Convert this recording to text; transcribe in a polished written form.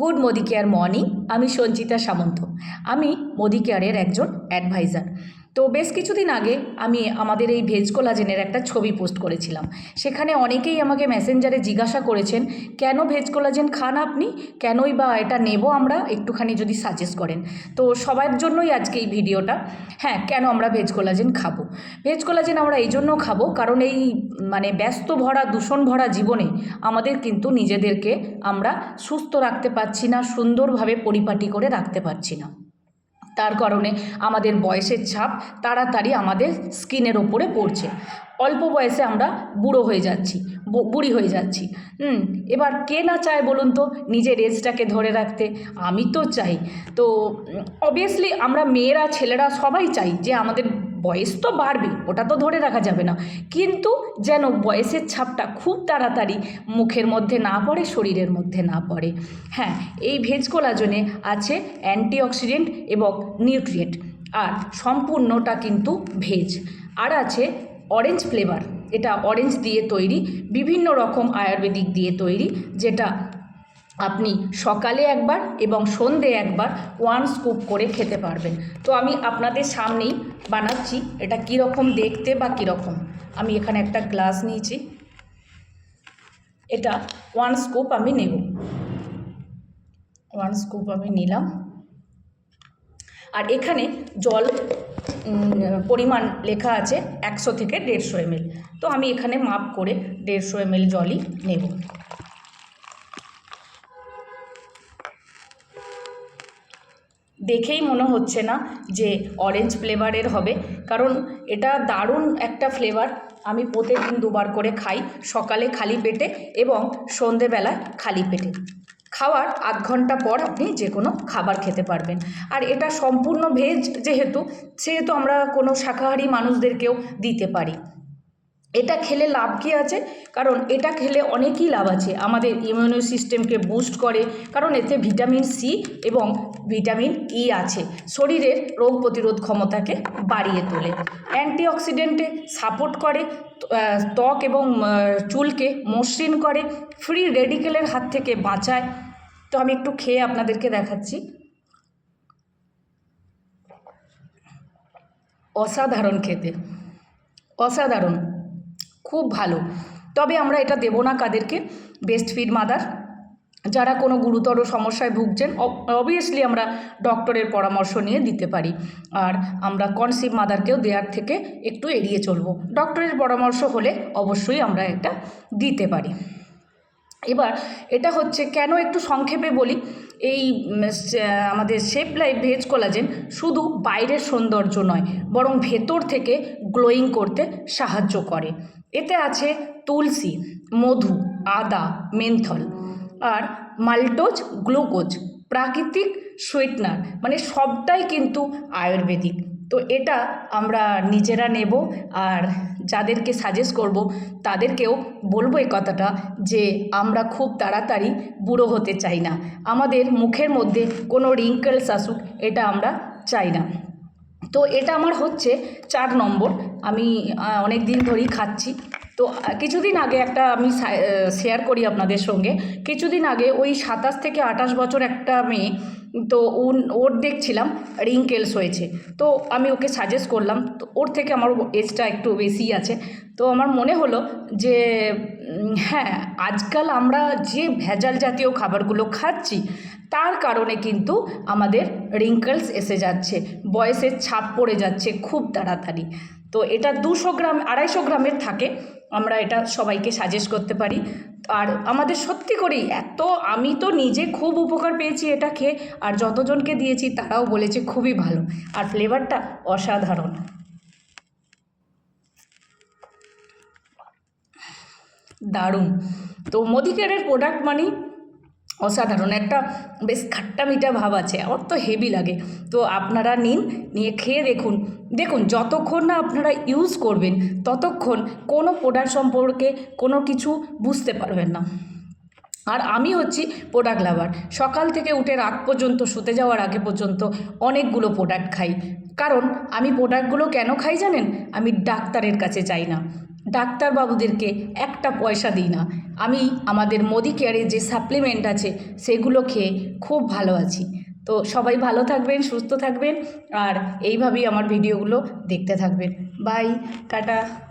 Good Modi care morning. আমি সঞ্চিতা সামন্ত। আমি মোদি কেয়ারের একজন অ্যাডভাইজার। তো বেশ কিছুদিন আগে আমি আমাদের এই ভেজ কোলাজেনের একটা ছবি পোস্ট করেছিলাম। সেখানে অনেকেই আমাকে মেসেঞ্জারে জিজ্ঞাসা করেছেন, কেন ভেজ কোলাজেন খান আপনি, কেনই বা এটা নেব আমরা, একটুখানি যদি সাজেস্ট করেন। তো সবার জন্যই আজকে এই ভিডিওটা। হ্যাঁ, কেন আমরা ভেজ কোলাজেন খাবো। ভেজ কোলাজেন আমরা এই জন্য খাবো কারণ এই ব্যস্ত ভরা দূষণ ভরা জীবনে আমাদের কিন্তু নিজেদেরকে আমরা সুস্থ রাখতে পারছি না, সুন্দরভাবে পরিপাটি করে রাখতে পারছি না। তার কারণে আমাদের বয়সের ছাপ তাড়াতাড়ি আমাদের স্কিনের ওপরে পড়ছে। অল্প বয়সে আমরা বুড়ো হয়ে যাচ্ছি, বুড়ি হয়ে যাচ্ছি। এবার কে না চায় বলুন তো নিজের এজটাকে ধরে রাখতে? আমি তো চাই। তো অবভিয়াসলি আমরা মেয়েরা ছেলেরা সবাই চাই যে আমাদের বয়স তো বাড়বে, ওটা তো ধরে রাখা যাবে না, কিন্তু যেন বয়সের ছাপটা খুব তাড়াতাড়ি মুখের মধ্যে না পড়ে, শরীরের মধ্যে না পড়ে। হ্যাঁ, এই ভেজ কোলাজেনে আছে অ্যান্টিঅক্সিডেন্ট এবং নিউট্রিয়েন্ট, আর সম্পূর্ণটা কিন্তু ভেজ। আর আছে অরেঞ্জ ফ্লেভার, এটা অরেঞ্জ দিয়ে তৈরি, বিভিন্ন রকম আয়ুর্বেদিক দিয়ে তৈরি, যেটা আপনি সকালে একবার এবং সন্ধে একবার 1 স্কুপ করে খেতে পারবেন। তো আমি আপনাদের সামনেই বানাচ্ছি এটা কীরকম দেখতে বা কীরকম। আমি এখানে একটা গ্লাস নিয়েছি, এটা 1 স্কুপ আমি নেব। 1 স্কুপ আমি নিলাম। আর এখানে জল পরিমাণ লেখা আছে 100 থেকে 150 ml। তো আমি এখানে মাপ করে 150 ml জলই নেব। দেখেই মনে হচ্ছে না যে অরেঞ্জ ফ্লেভারের হবে, কারণ এটা দারুণ একটা ফ্লেভার। আমি প্রতিদিন 2 বার করে খাই, সকালে খালি পেটে এবং সন্ধেবেলা খালি পেটে। খাওয়ার আধ ঘন্টা পর আপনি যে কোনো খাবার খেতে পারবেন। আর এটা সম্পূর্ণ ভেজ সেহেতু আমরা কোনো শাকাহারী মানুষদেরকেও দিতে পারি। এটা খেলে লাভ কী আছে? কারণ এটা খেলে অনেকই লাভ আছে। আমাদের ইমিউনি সিস্টেমকে বুস্ট করে, কারণ এতে ভিটামিন সি এবং ভিটামিন ই আছে, শরীরের রোগ প্রতিরোধ ক্ষমতাকে বাড়িয়ে তোলে। অ্যান্টিঅক্সিডেন্টে সাপোর্ট করে, ত্বক এবং চুলকে মসৃণ করে, ফ্রি রেডিকেলের হাত থেকে বাঁচায়। তো আমি একটু খেয়ে আপনাদেরকে দেখাচ্ছি। অসাধারণ খেতে, অসাধারণ, খুব ভালো। তবে আমরা এটা দেব না কাদেরকে? ব্রেস্ট ফিড মাদার, যারা কোনো গুরুতর সমস্যায় ভুগছেন, অবভিয়াসলি আমরা ডক্টরের পরামর্শ নিয়ে দিতে পারি। আর আমরা কনসিভ মাদারকেও দেওয়ার থেকে একটু এড়িয়ে চলবো। ডক্টরের পরামর্শ হলে অবশ্যই আমরা এটা দিতে পারি। এবার এটা হচ্ছে কেন, একটু সংক্ষেপে বলি। এই আমাদের শেপ লাইফ ভেজ কোলাজেন শুধু বাইরের সৌন্দর্য নয়, বরং ভেতর থেকে গ্লোয়িং করতে সাহায্য করে। এতে আছে তুলসী, মধু, আদা, মেন্থল আর মাল্টোজ, গ্লুকোজ, প্রাকৃতিক সুইটনার, সবটাই কিন্তু আয়ুর্বেদিক। তো এটা আমরা নিজেরা নেব, আর যাদেরকে সাজেস্ট করব তাদেরকেও বলবো এই কথাটা, যে আমরা খুব তাড়াতাড়ি বুড়ো হতে চাই না, আমাদের মুখের মধ্যে কোনো রিঙ্কেলস আসুক, এটা আমরা চাই না। তো এটা আমার হচ্ছে 4 নম্বর। আমি অনেক দিন ধরেই খাচ্ছি। তো কিছুদিন আগে একটা আমি শেয়ার করি আপনাদের সঙ্গে। কিছুদিন আগে ওই 27 থেকে 28 বছর একটা মেয়ে, তো ওর দেখছিলাম রিঙ্কেলস হয়েছে। তো আমি ওকে সাজেস্ট করলাম। তো ওর থেকে আমার এজটা একটু বেশি আছে। তো আমার মনে হলো যে হ্যাঁ, আজকাল আমরা যে ভেজাল জাতীয় খাবারগুলো খাচ্ছি, তার কারণে কিন্তু আমাদের রিঙ্কেলস এসে যাচ্ছে, বয়সের ছাপ পড়ে যাচ্ছে খুব তাড়াতাড়ি। তো এটা 200 গ্রাম 250 গ্রামের থাকে। আমরা এটা সবাইকে সাজেস্ট করতে পারি। আর আমাদের সত্যি করেই আমি তো নিজে খুব উপকার পেয়েছি এটা খেয়ে, আর যতজনকে দিয়েছি তারাও বলেছে খুবই ভালো, আর ফ্লেভারটা অসাধারণ, দারুণ। তো মোদি কেয়ারের প্রোডাক্ট অসাধারণ, একটা বেশ খাট্টা মিঠা ভাব আছে, আমার তো হেভি লাগে। তো আপনারা নিয়ে খেয়ে দেখুন যতক্ষণ না আপনারা ইউজ করবেন ততক্ষণ কোনো প্রোডাক্ট সম্পর্কে কোনো কিছু বুঝতে পারবেন না। আর আমি হচ্ছি প্রোডাক্ট লাভার। সকাল থেকে উঠে রাত পর্যন্ত, শুতে যাওয়ার আগে পর্যন্ত অনেকগুলো প্রোডাক্ট খাই। কারণ আমি প্রোডাক্টগুলো কেন খাই জানেন? আমি ডাক্তারের কাছে যাই না। ডাক্তারবাবুদেরকে একটা পয়সা দিই না। আমি আমাদের মোদি কেয়ারের যে সাপ্লিমেন্ট আছে সেগুলো খেয়ে খুব ভালো আছি। তো সবাই ভালো থাকবেন, সুস্থ থাকবেন, আর এইভাবেই আমার ভিডিওগুলো দেখতে থাকবেন। Bye, tata.